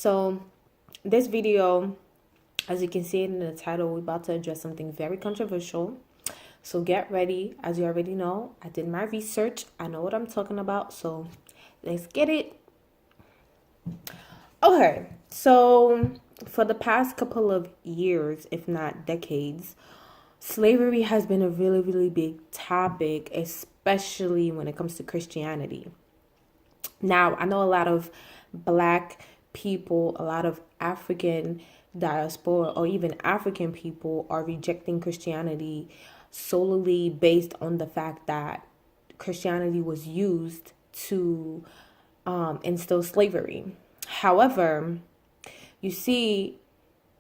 So this video, as you can see in the title, we're about to address something very controversial. So get ready. As you already know, I did my research. I know what I'm talking about. So let's get it. Okay. So for the past couple of years, if not decades, slavery has been a really, really big topic, especially when it comes to Christianity. Now, I know a lot of black people, a lot of African diaspora, or even African people are rejecting Christianity solely based on the fact that Christianity was used to instill slavery. However, you see,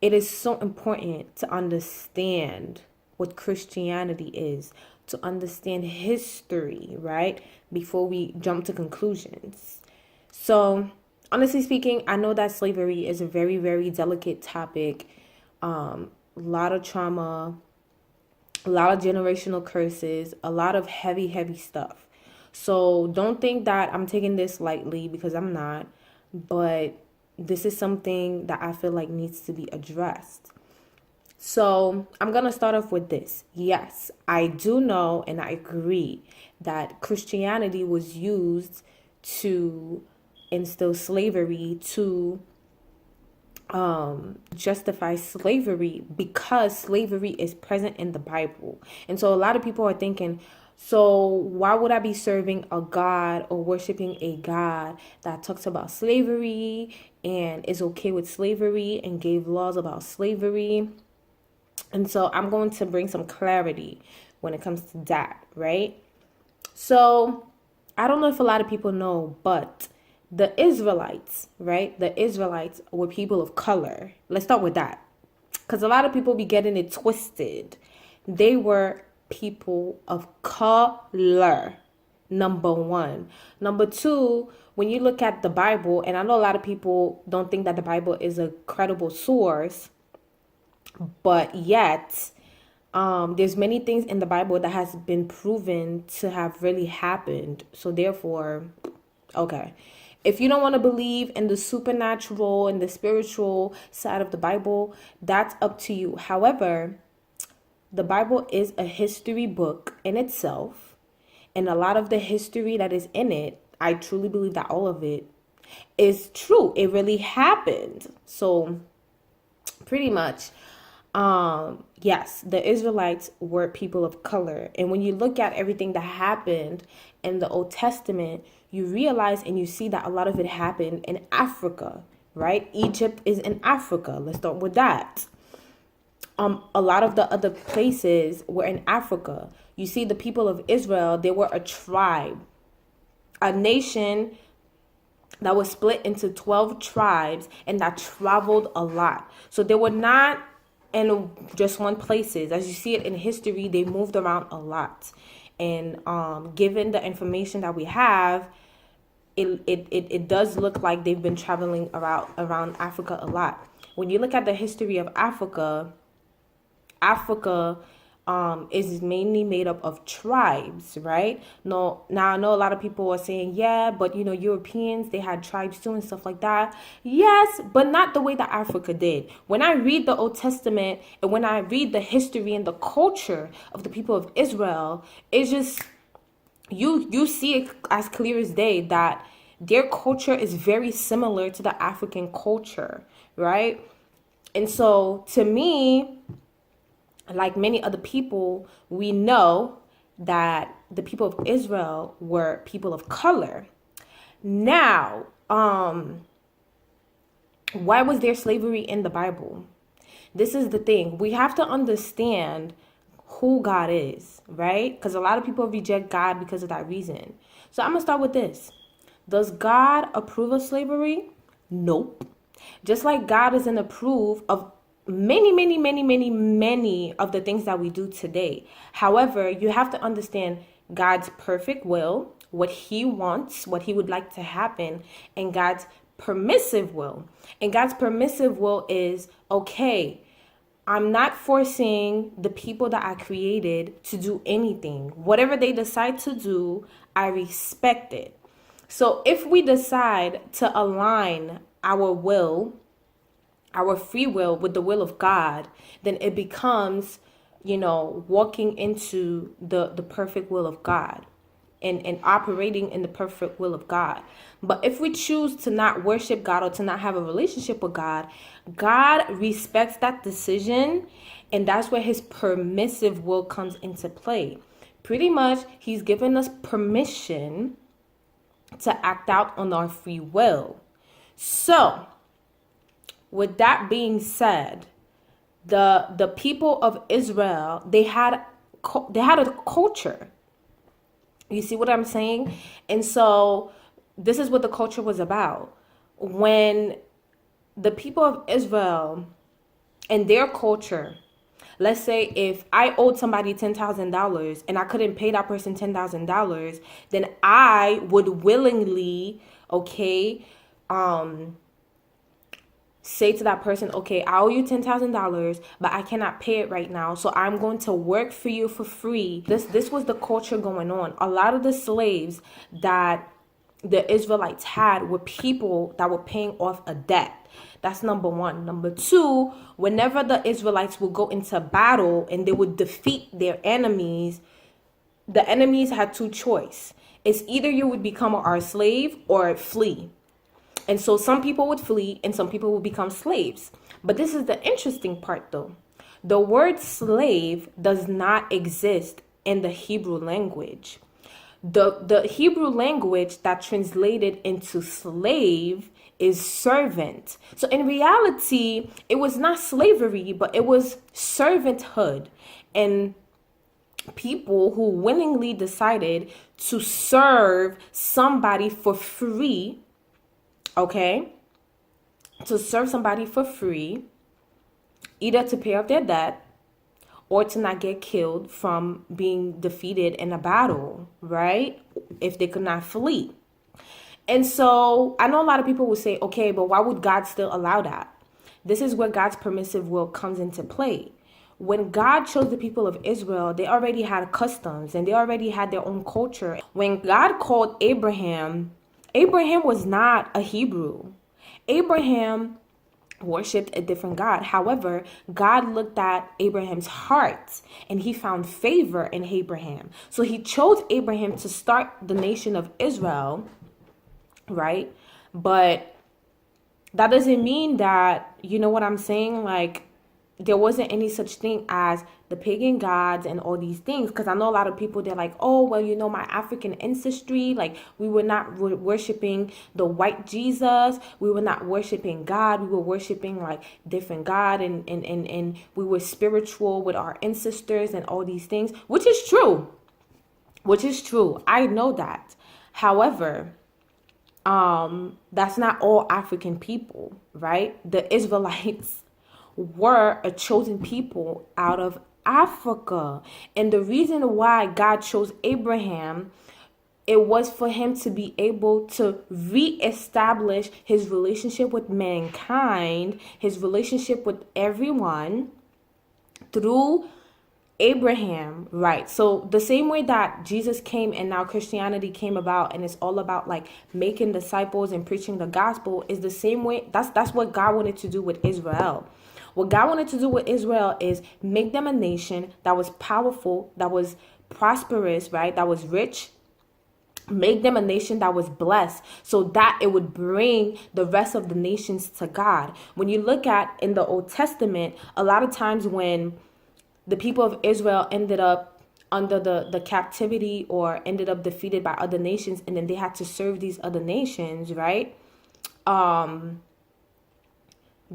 it is so important to understand what Christianity is, to understand history, right? Before we jump to conclusions. So, honestly speaking, I know that slavery is a very, very delicate topic. A lot of trauma, a lot of generational curses, a lot of heavy, heavy stuff. So, don't think that I'm taking this lightly because I'm not. But this is something that I feel like needs to be addressed. So I'm going to start off with this. Yes, I do know and I agree that Christianity was used to instill slavery, to justify slavery, because slavery is present in the Bible. And so a lot of people are thinking, so why would I be serving a God or worshiping a God that talks about slavery and is okay with slavery and gave laws about slavery? And so I'm going to bring some clarity when it comes to that, right? So I don't know if a lot of people know, but the Israelites, right? The Israelites were people of color. Let's start with that, because a lot of people be getting it twisted. They were people of color, number one. Number two, when you look at the Bible, and I know a lot of people don't think that the Bible is a credible source, but yet there's many things in the Bible that has been proven to have really happened. So therefore, okay, if you don't want to believe in the supernatural and the spiritual side of the Bible, that's up to you. However, the Bible is a history book in itself, and a lot of the history that is in it, I truly believe that all of it is true. It really happened. So pretty much, yes, the Israelites were people of color. And when you look at everything that happened in the Old Testament, you realize and you see that a lot of it happened in Africa, right? Egypt is in Africa. Let's start with that. A lot of the other places were in Africa. You see, the people of Israel, they were a tribe, a nation that was split into 12 tribes and that traveled a lot. So they were not in just one places. As you see it in history, they moved around a lot. And given the information that we have, it does look like they've been traveling around Africa a lot. When you look at the history of Africa, Africa is mainly made up of tribes, right? No, now I know a lot of people are saying, yeah, but Europeans, they had tribes too and stuff like that. Yes, but not the way that Africa did. When I read the Old Testament and when I read the history and the culture of the people of Israel, it's just you see it as clear as day that their culture is very similar to the African culture, right? And so to me, like many other people, we know that the people of Israel were people of color. Now, why was there slavery in the Bible? This is the thing. We have to understand who God is, right? Because a lot of people reject God because of that reason. So I'm going to start with this. Does God approve of slavery? Nope. Just like God doesn't approve of many of the things that we do today. However, you have to understand God's perfect will, what he wants, what he would like to happen, and God's permissive will. And God's permissive will is, okay, I'm not forcing the people that I created to do anything. Whatever they decide to do, I respect it. So if we decide to align our will, our free will with the will of God, then it becomes, walking into the perfect will of God, and operating in the perfect will of God. But if we choose to not worship God or to not have a relationship with God, God respects that decision, and that's where his permissive will comes into play. Pretty much, he's given us permission to act out on our free will. So, with that being said, the people of Israel, they had a culture. You see what I'm saying? And so this is what the culture was about. When the people of Israel and their culture, let's say if I owed somebody $10,000 and I couldn't pay that person $10,000, then I would willingly, say to that person, okay, I owe you $10,000, but I cannot pay it right now, so I'm going to work for you for free. This was the culture going on. A lot of the slaves that the Israelites had were people that were paying off a debt. That's number one. Number two, whenever the Israelites would go into battle and they would defeat their enemies, the enemies had two choices. It's either you would become our slave or flee. And so some people would flee and some people would become slaves. But this is the interesting part though. The word slave does not exist in the Hebrew language. The Hebrew language that translated into slave is servant. So in reality, it was not slavery, but it was servanthood. And people who willingly decided to serve somebody for free, to serve somebody for free, either to pay off their debt or to not get killed from being defeated in a battle, right? If they could not flee. And so I know a lot of people will say, okay, but why would God still allow that? This is where God's permissive will comes into play. When God chose the people of Israel, they already had customs and they already had their own culture. When God called Abraham, Abraham was not a Hebrew. Abraham worshipped a different God. However, God looked at Abraham's heart and he found favor in Abraham. So he chose Abraham to start the nation of Israel, right? But that doesn't mean that, you know what I'm saying? Like, there wasn't any such thing as the pagan gods and all these things. Because I know a lot of people, they're like, oh, well, my African ancestry, like we were not worshiping the white Jesus. We were not worshiping God. We were worshiping like different God, and we were spiritual with our ancestors and all these things, which is true. I know that. However, that's not all African people, right? The Israelites were a chosen people out of Africa. And the reason why God chose Abraham, it was for him to be able to reestablish his relationship with mankind, his relationship with everyone through Abraham, right? So the same way that Jesus came and now Christianity came about, and it's all about like making disciples and preaching the gospel, is the same way. That's what God wanted to do with Israel. What God wanted to do with Israel is make them a nation that was powerful, that was prosperous, right? That was rich. Make them a nation that was blessed, so that it would bring the rest of the nations to God. When you look at in the Old Testament, a lot of times when the people of Israel ended up under the captivity or ended up defeated by other nations, and then they had to serve these other nations, right?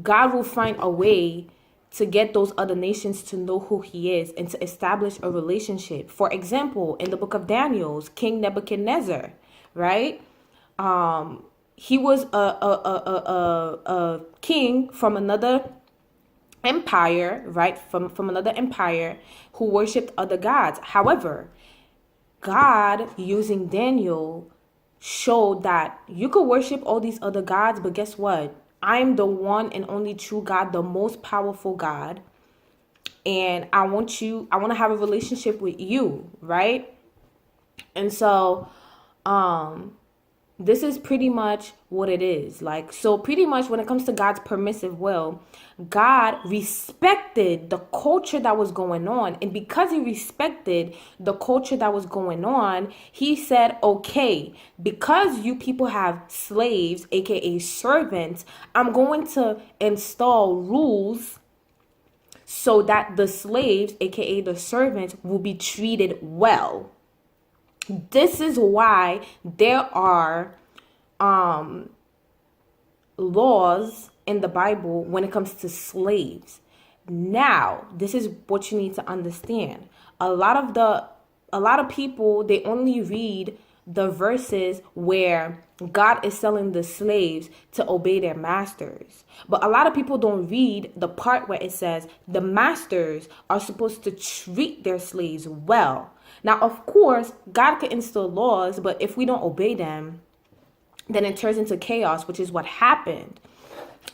God will find a way to get those other nations to know who he is and to establish a relationship. For example, in the book of Daniel, King Nebuchadnezzar, right? He was a king from another empire, right? From another empire who worshipped other gods. However, God, using Daniel, showed that you could worship all these other gods, but guess what? I am the one and only true God, the most powerful God. And I want to have a relationship with you, right? And so, this is pretty much what it is. Like, so pretty much when it comes to God's permissive will, God respected the culture that was going on. And because he respected the culture that was going on, he said, okay, because you people have slaves, aka servants, I'm going to install rules so that the slaves, aka the servants, will be treated well. This is why there are laws in the Bible when it comes to slaves. Now, this is what you need to understand. A lot of people, they only read the verses where God is telling the slaves to obey their masters. But a lot of people don't read the part where it says the masters are supposed to treat their slaves well. Now, of course, God could instill laws, but if we don't obey them, then it turns into chaos, which is what happened.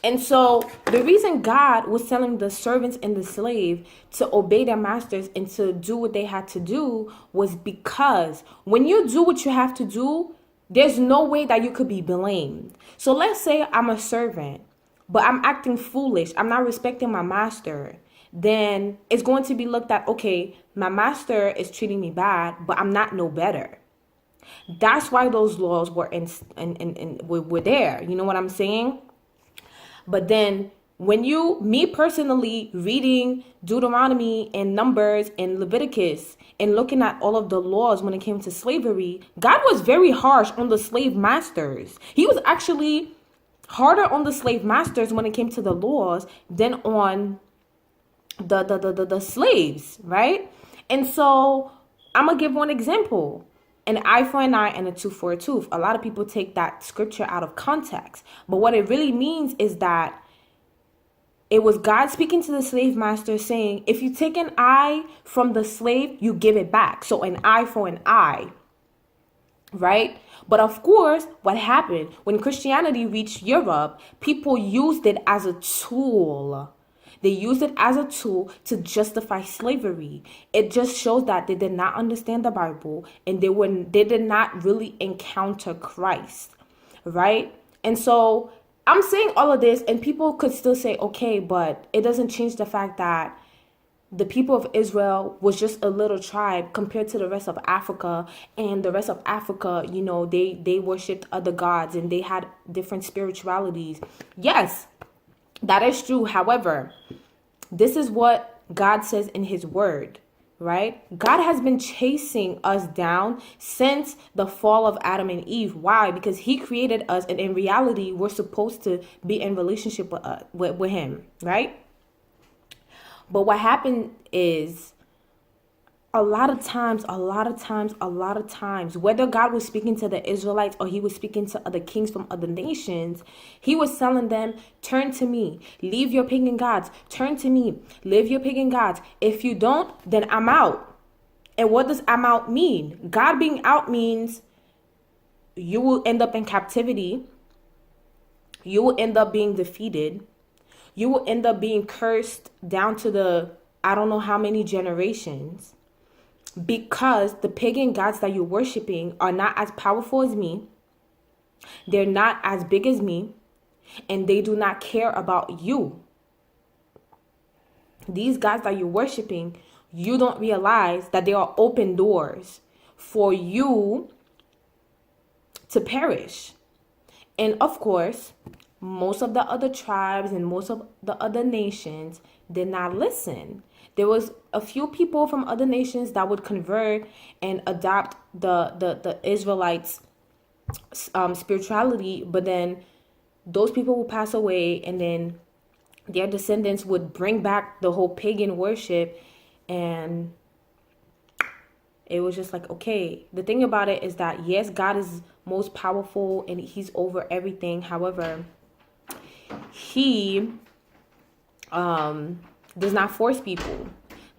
And so the reason God was telling the servants and the slave to obey their masters and to do what they had to do was because when you do what you have to do, there's no way that you could be blamed. So let's say I'm a servant, but I'm acting foolish. I'm not respecting my master. Then it's going to be looked at, okay, my master is treating me bad, but I'm not no better. That's why those laws were were there. You know what I'm saying? But then me personally, reading Deuteronomy and Numbers and Leviticus and looking at all of the laws when it came to slavery, God was very harsh on the slave masters. He was actually harder on the slave masters when it came to the laws than on the slaves, right? And so I'm gonna give one example. An eye for an eye and a tooth for a tooth. A lot of people take that scripture out of context. But what it really means is that it was God speaking to the slave master saying, if you take an eye from the slave, you give it back. So an eye for an eye, right? But of course, what happened when Christianity reached Europe, people used it as a tool. They used it as a tool to justify slavery. It just shows that they did not understand the Bible and they did not really encounter Christ, right? And so I'm saying all of this and people could still say, okay, but it doesn't change the fact that the people of Israel was just a little tribe compared to the rest of Africa. And the rest of Africa, you know, they worshipped other gods and they had different spiritualities. Yes, that is true. However, this is what God says in his word, right? God has been chasing us down since the fall of Adam and Eve. Why? Because he created us, and in reality, we're supposed to be in relationship with him, right? But what happened is a lot of times, whether God was speaking to the Israelites or he was speaking to other kings from other nations, he was telling them, turn to me, leave your pagan gods, turn to me, leave your pagan gods. If you don't, then I'm out. And what does I'm out mean? God being out means you will end up in captivity. You will end up being defeated. You will end up being cursed down to the, I don't know how many generations. Because the pagan gods that you're worshiping are not as powerful as me. They're not as big as me. And they do not care about you. These gods that you're worshiping, you don't realize that there are open doors for you to perish. And of course, most of the other tribes and most of the other nations did not listen. There was a few people from other nations that would convert and adopt the Israelites' spirituality, but then those people would pass away, and then their descendants would bring back the whole pagan worship, and it was just like, okay. The thing about it is that, yes, God is most powerful and he's over everything. However, he does not force people.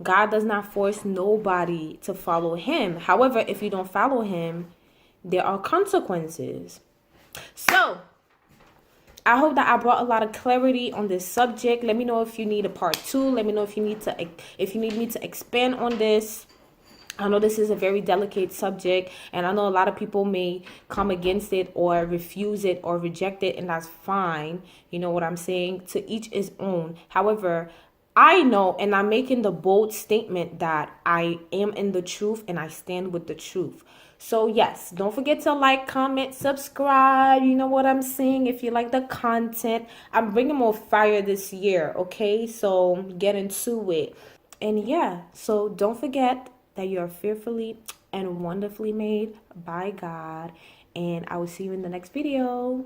God does not force nobody to follow him. However, if you don't follow him, there are consequences. So, I hope that I brought a lot of clarity on this subject. Let me know if you need a part 2. Let me know if you need me to expand on this. I know this is a very delicate subject, and I know a lot of people may come against it or refuse it or reject it, and that's fine. You know what I'm saying? To each his own. However, I know, and I'm making the bold statement that I am in the truth and I stand with the truth. So, yes, don't forget to like, comment, subscribe. You know what I'm saying? If you like the content, I'm bringing more fire this year, okay? So, get into it. And yeah, so don't forget that you are fearfully and wonderfully made by God. And I will see you in the next video.